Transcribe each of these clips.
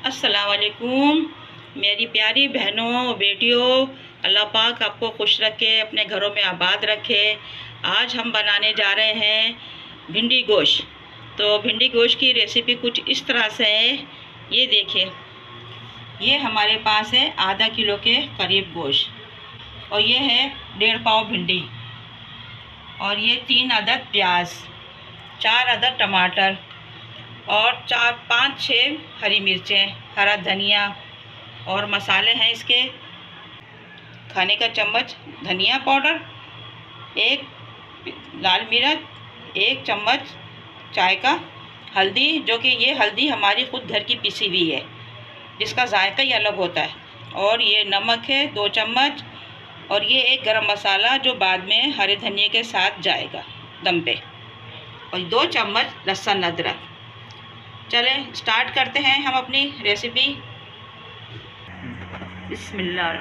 अस्सलाम वालेकुम मेरी प्यारी बहनों बेटियों। अल्लाह पाक आपको खुश रखे, अपने घरों में आबाद रखे। आज हम बनाने जा रहे हैं भिंडी गोश्त। तो भिंडी गोश्त की रेसिपी कुछ इस तरह से है। ये देखिए, ये हमारे पास है आधा किलो के करीब गोश्त, और ये है 1.5 पाव भिंडी, और ये 3 अदद प्याज, 4 अदद टमाटर, और 4-5-6 हरी मिर्चें, हरा धनिया, और मसाले हैं इसके खाने का चम्मच धनिया पाउडर, 1 लाल मिर्च, 1 चम्मच चाय का हल्दी, जो कि ये हल्दी हमारी खुद घर की पिसी हुई है, जिसका जायका ही अलग होता है, और ये नमक है 2 चम्मच, और ये 1 गरम मसाला जो बाद में हरे धनिए के साथ जाएगा दम पे, और 2 चम्मच लहसुन अदरक। चलें स्टार्ट करते हैं हम अपनी रेसिपी। बिस्मिल्लाह।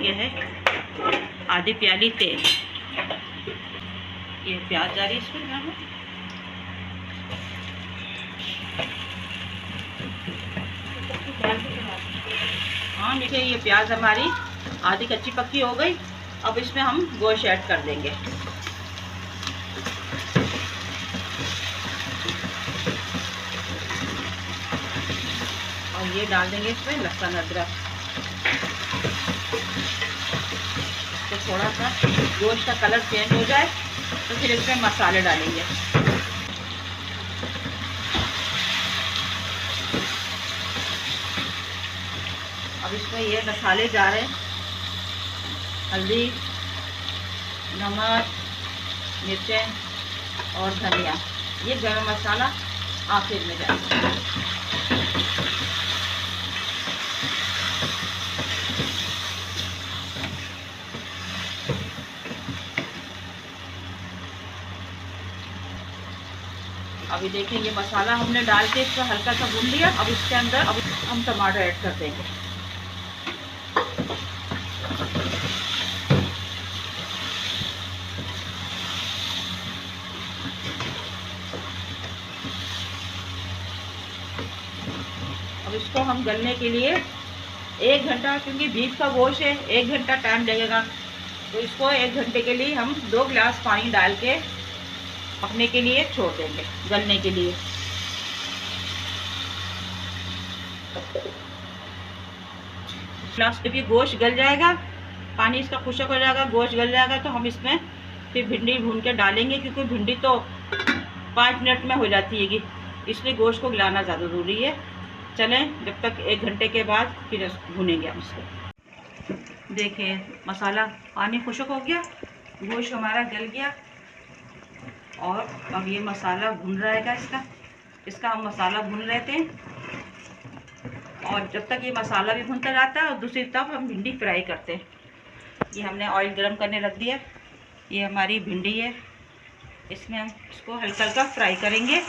ये है आधी प्याली तेल, ये प्याज जा रही है इसमें। हाँ देखिए, ये प्याज हमारी आधी कच्ची पक्की हो गई। अब इसमें हम गोश्त ऐड कर देंगे। और ये डाल देंगे इसमें लहसुन अदरक। तो थोड़ा सा गोश्त का कलर चेंज हो जाए तो फिर इसमें मसाले डालेंगे। अब इसमें ये मसाले जा रहे हैं, हल्दी, नमक, मिर्चें और धनिया। ये गरम मसाला आखिर में जाएगा। अभी देखिए, ये मसाला हमने डाल के इसको हल्का सा भून लिया। अब इसके अंदर अब हम टमाटर ऐड कर देंगे। अब इसको हम गलने के लिए 1 घंटा, क्योंकि बीफ का गोश्त है 1 घंटा टाइम लगेगा, तो इसको 1 घंटे के लिए हम 2 गिलास पानी डाल के पकने के लिए छोड़ देंगे, गलने के लिए। गिलास जब ये गोश्त गल जाएगा, पानी इसका खुश्क हो जाएगा, गोश्त गल जाएगा, तो हम इसमें फिर भिंडी भून के डालेंगे, क्योंकि भिंडी तो 5 मिनट में हो जाती है, इसलिए गोश्त को गलाना ज़्यादा ज़रूरी है। चलें, जब तक 1 घंटे के बाद फिर भूनेंगे हम इसको। देखिए, मसाला पानी खुश्क हो गया, गोश्त हमारा गल गया, और अब ये मसाला भून रहेगा इसका हम मसाला भून लेते हैं। और जब तक ये मसाला भी भूनता जाता है, और दूसरी तरफ हम भिंडी फ्राई करते हैं। ये हमने ऑयल गरम करने रख दिया। ये हमारी भिंडी है, इसमें हम इसको हल्का हल्का फ्राई करेंगे।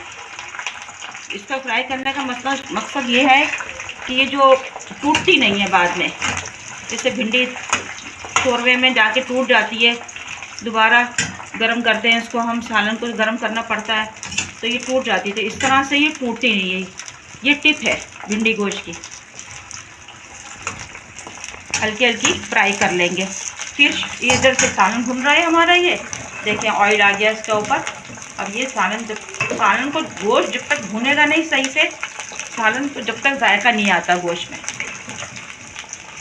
इसका फ्राई करने का मकसद ये है कि ये जो टूटती नहीं है बाद में, जैसे भिंडी शोरवे में जाके टूट जाती है, दोबारा गरम करते हैं इसको, हम सालन को गरम करना पड़ता है तो ये टूट जाती है, तो इस तरह से ये टूटती नहीं है। ये टिप है भिंडी गोश्त की। हल्की हल्की फ्राई कर लेंगे। फिर ये इधर से सालन भुन रहा है हमारा। ये देखिए, ऑयल आ गया इसके ऊपर। अब ये सालन को गोश्त जब तक भुनेगा नहीं सही से, सालन को जब तक जायका नहीं आता गोश्त में।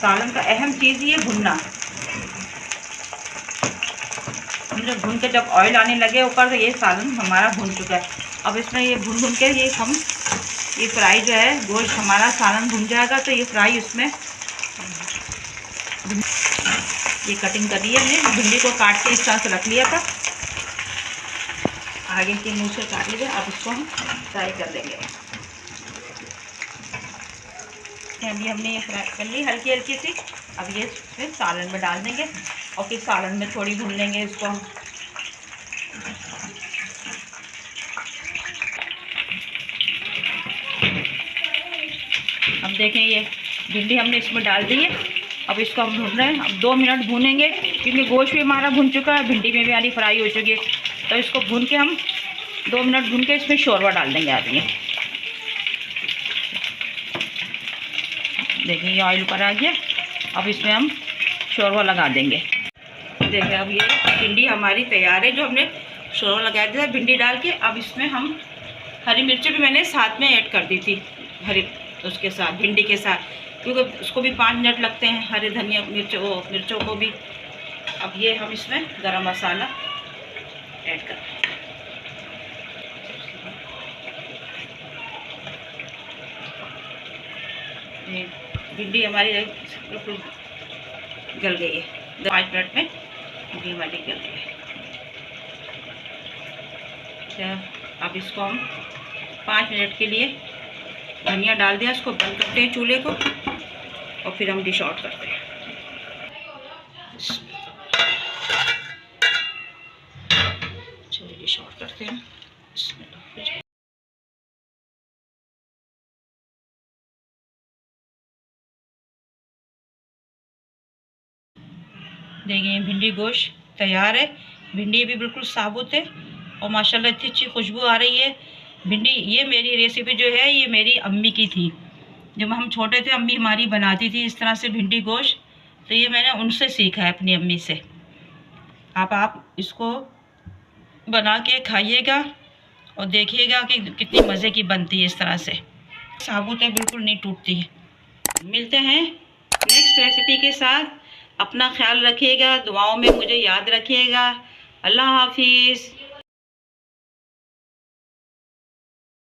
सालन का अहम चीज़ ये भुनना। जब भून के जब ऑयल आने लगे ऊपर, तो ये सालन हमारा भून चुका है। अब इसमें ये भून के ये फ्राई जो है, गोश्त हमारा सालन भून जाएगा, तो ये फ्राई उसमें ये कटिंग कर दी है हमने। भिंडी को काट के इस तरह से रख लिया था, आगे के मुँह से काट लीजिए। अब इसको हम फ्राई कर देंगे। अभी हमने ये फ्राई कर ली हल्की हल्की सी। अब ये फिर सालन में डाल देंगे, और फिर सालन में थोड़ी भून लेंगे इसको हम। अब देखें, ये भिंडी हमने इसमें डाल दी है। अब इसको हम भून रहे हैं। अब 2 मिनट भूनेंगे, क्योंकि गोश्त भी हमारा भून चुका है, भिंडी में भी आनी फ्राई हो चुकी है। तो इसको भून के हम 2 मिनट भून के इसमें शोरबा डाल देंगे। आप ये देखिए ये ऑयल ऊपर आ गया। अब इसमें हम शोरबा लगा देंगे। देखिए अब ये भिंडी हमारी तैयार है, जो हमने शोरबा लगाया था भिंडी डाल के। अब इसमें हम हरी मिर्ची भी मैंने साथ में ऐड कर दी थी, हरी उसके साथ भिंडी के साथ, क्योंकि उसको भी 5 मिनट लगते हैं, हरे धनिया मिर्चों को भी। अब ये हम इसमें गरम मसाला ऐड कर भिंडी हमारी बिल्कुल गल गई है। 5 मिनट में भिंडी हमारी गल गई है। अब इसको हम 5 मिनट के लिए धनिया डाल दिया, इसको बंद करते हैं चूल्हे को और फिर हम डिश आउट करते हैं। चलिए डिश आउट करते हैं। देखिए भिंडी गोश्त तैयार है। भिंडी भी बिल्कुल साबुत है और माशाल्लाह इतनी अच्छी खुशबू आ रही है। भिंडी, ये मेरी रेसिपी जो है ये मेरी अम्मी की थी। जब हम छोटे थे अम्मी हमारी बनाती थी इस तरह से भिंडी गोश्त, तो ये मैंने उनसे सीखा है, अपनी अम्मी से। आप इसको बना के खाइएगा और देखिएगा कि कितनी मज़े की बनती है। इस तरह से साबुत है, बिल्कुल नहीं टूटती है। मिलते हैं नेक्स्ट रेसिपी के साथ। अपना ख्याल रखिएगा, दुआओं में मुझे याद रखिएगा। अल्लाह हाफिज़।